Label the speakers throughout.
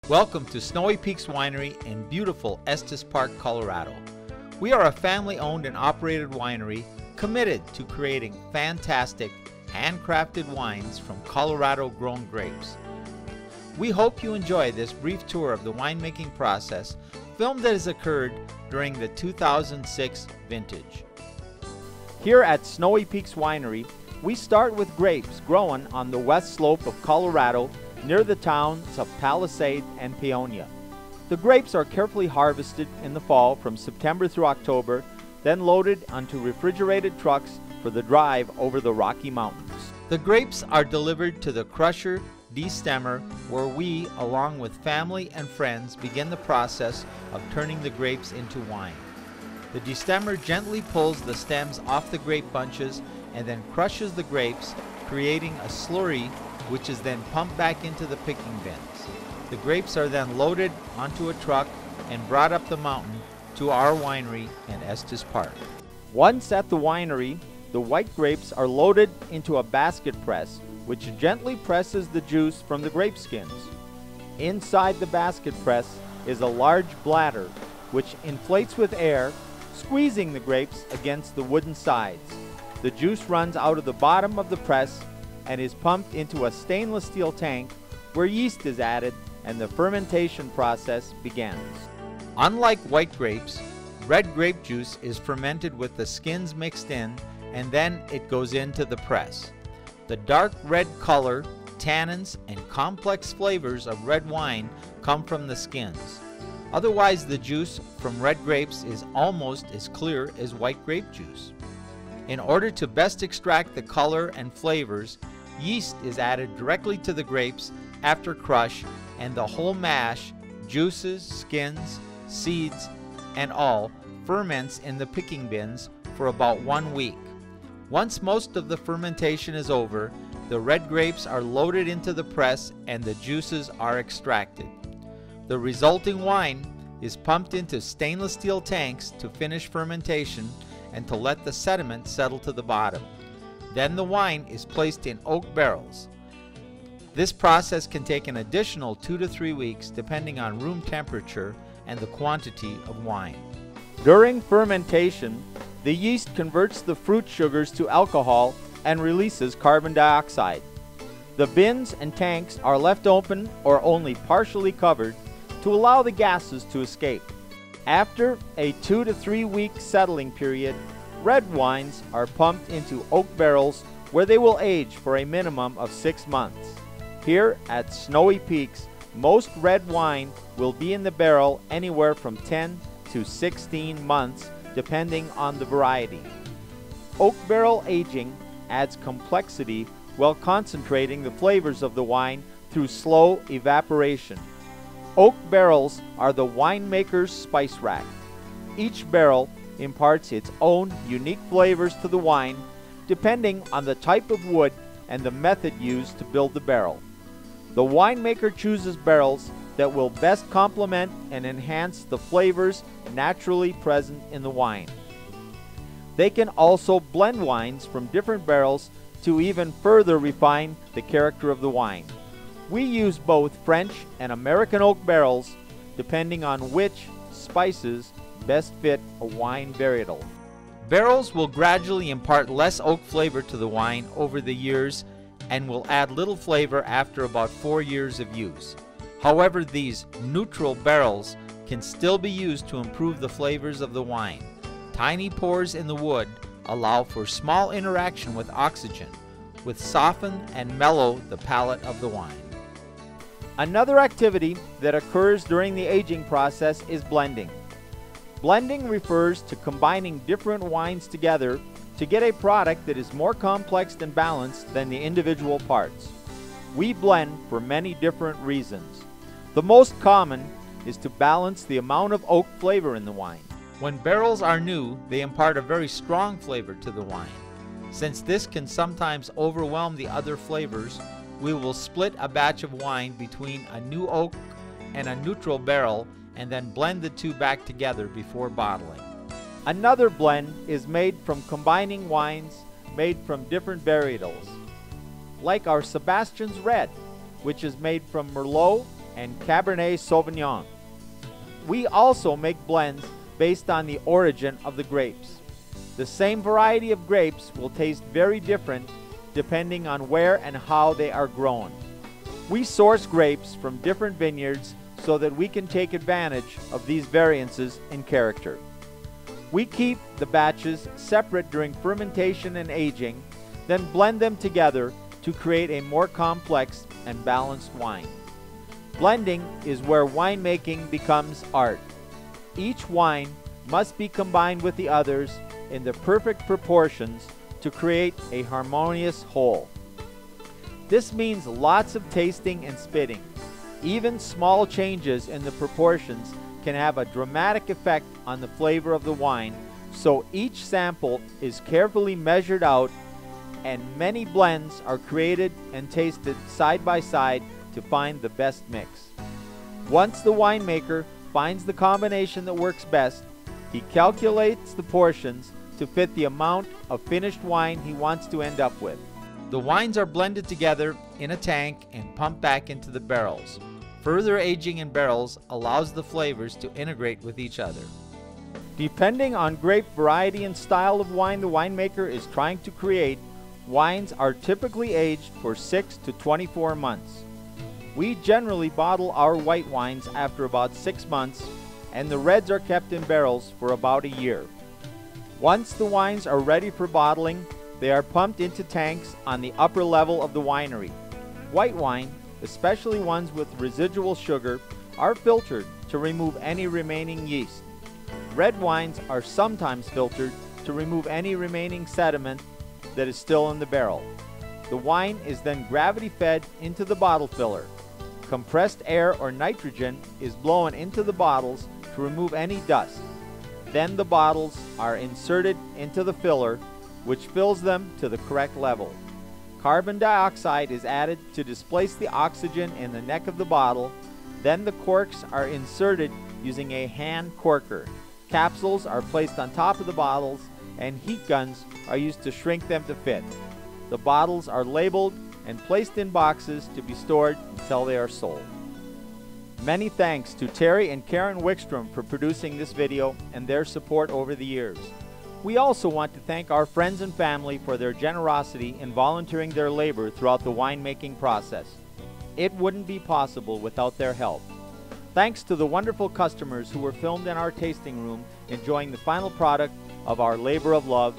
Speaker 1: Welcome to Snowy Peaks Winery in beautiful Estes Park, Colorado. We are a family-owned and operated winery committed to creating fantastic, handcrafted wines from Colorado-grown grapes. We hope you enjoy this brief tour of the winemaking process, filmed that has occurred during the 2006 vintage.
Speaker 2: Here at Snowy Peaks Winery, we start with grapes grown on the west slope of Colorado near the towns of Palisade and Peonia. The grapes are carefully harvested in the fall from September through October, then loaded onto refrigerated trucks for the drive over the Rocky Mountains.
Speaker 1: The grapes are delivered to the crusher destemmer, where we, along with family and friends, begin the process of turning the grapes into wine. The destemmer gently pulls the stems off the grape bunches and then crushes the grapes, creating a slurry which is then pumped back into the picking bins. The grapes are then loaded onto a truck and brought up the mountain to our winery in Estes Park.
Speaker 2: Once at the winery, the white grapes are loaded into a basket press, which gently presses the juice from the grape skins. Inside the basket press is a large bladder, which inflates with air, squeezing the grapes against the wooden sides. The juice runs out of the bottom of the press and is pumped into a stainless steel tank where yeast is added and the fermentation process begins.
Speaker 1: Unlike white grapes, red grape juice is fermented with the skins mixed in, and then it goes into the press. The dark red color, tannins, and complex flavors of red wine come from the skins. Otherwise, the juice from red grapes is almost as clear as white grape juice. In order to best extract the color and flavors, yeast is added directly to the grapes after crush, and the whole mash, juices, skins, seeds, and all ferments in the picking bins for about 1 week. Once most of the fermentation is over, the red grapes are loaded into the press and the juices are extracted. The resulting wine is pumped into stainless steel tanks to finish fermentation and to let the sediment settle to the bottom. Then the wine is placed in oak barrels. This process can take an additional 2 to 3 weeks depending on room temperature and the quantity of wine.
Speaker 2: During fermentation, the yeast converts the fruit sugars to alcohol and releases carbon dioxide. The bins and tanks are left open or only partially covered to allow the gases to escape. After a 2 to 3 week settling period, red wines are pumped into oak barrels where they will age for a minimum of 6 months. Here at Snowy Peaks, most red wine will be in the barrel anywhere from 10 to 16 months depending on the variety. Oak barrel aging adds complexity while concentrating the flavors of the wine through slow evaporation. Oak barrels are the winemaker's spice rack. Each barrel imparts its own unique flavors to the wine depending on the type of wood and the method used to build the barrel. The winemaker chooses barrels that will best complement and enhance the flavors naturally present in the wine. They can also blend wines from different barrels to even further refine the character of the wine. We use both French and American oak barrels depending on which spices best fit a wine varietal.
Speaker 1: Barrels will gradually impart less oak flavor to the wine over the years and will add little flavor after about 4 years of use. However, these neutral barrels can still be used to improve the flavors of the wine. Tiny pores in the wood allow for small interaction with oxygen, which soften and mellow the palate of the wine.
Speaker 2: Another activity that occurs during the aging process is blending. Blending refers to combining different wines together to get a product that is more complex and balanced than the individual parts. We blend for many different reasons. The most common is to balance the amount of oak flavor in the wine.
Speaker 1: When barrels are new, they impart a very strong flavor to the wine. Since this can sometimes overwhelm the other flavors, we will split a batch of wine between a new oak and a neutral barrel and then blend the two back together before bottling.
Speaker 2: Another blend is made from combining wines made from different varietals, like our Sebastian's Red, which is made from Merlot, and Cabernet Sauvignon. We also make blends based on the origin of the grapes. The same variety of grapes will taste very different depending on where and how they are grown. We source grapes from different vineyards so that we can take advantage of these variances in character. We keep the batches separate during fermentation and aging, then blend them together to create a more complex and balanced wine. Blending is where winemaking becomes art. Each wine must be combined with the others in the perfect proportions to create a harmonious whole. This means lots of tasting and spitting. Even small changes in the proportions can have a dramatic effect on the flavor of the wine, so each sample is carefully measured out and many blends are created and tasted side by side to find the best mix. Once the winemaker finds the combination that works best, he calculates the portions to fit the amount of finished wine he wants to end up with.
Speaker 1: The wines are blended together in a tank and pumped back into the barrels. Further aging in barrels allows the flavors to integrate with each other.
Speaker 2: Depending on grape variety and style of wine the winemaker is trying to create, wines are typically aged for 6 to 24 months. We generally bottle our white wines after about 6 months, and the reds are kept in barrels for about a year. Once the wines are ready for bottling, they are pumped into tanks on the upper level of the winery. White wine, especially ones with residual sugar, are filtered to remove any remaining yeast. Red wines are sometimes filtered to remove any remaining sediment that is still in the barrel. The wine is then gravity fed into the bottle filler. Compressed air or nitrogen is blown into the bottles to remove any dust. Then the bottles are inserted into the filler, which fills them to the correct level. Carbon dioxide is added to displace the oxygen in the neck of the bottle. Then the corks are inserted using a hand corker. Capsules are placed on top of the bottles, and heat guns are used to shrink them to fit. The bottles are labeled and placed in boxes to be stored until they are sold. Many thanks to Terry and Karen Wickstrom for producing this video and their support over the years. We also want to thank our friends and family for their generosity in volunteering their labor throughout the winemaking process. It wouldn't be possible without their help. Thanks to the wonderful customers who were filmed in our tasting room enjoying the final product of our labor of love.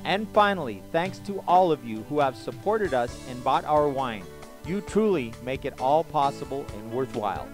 Speaker 2: And finally, thanks to all of you who have supported us and bought our wine. You truly make it all possible and worthwhile.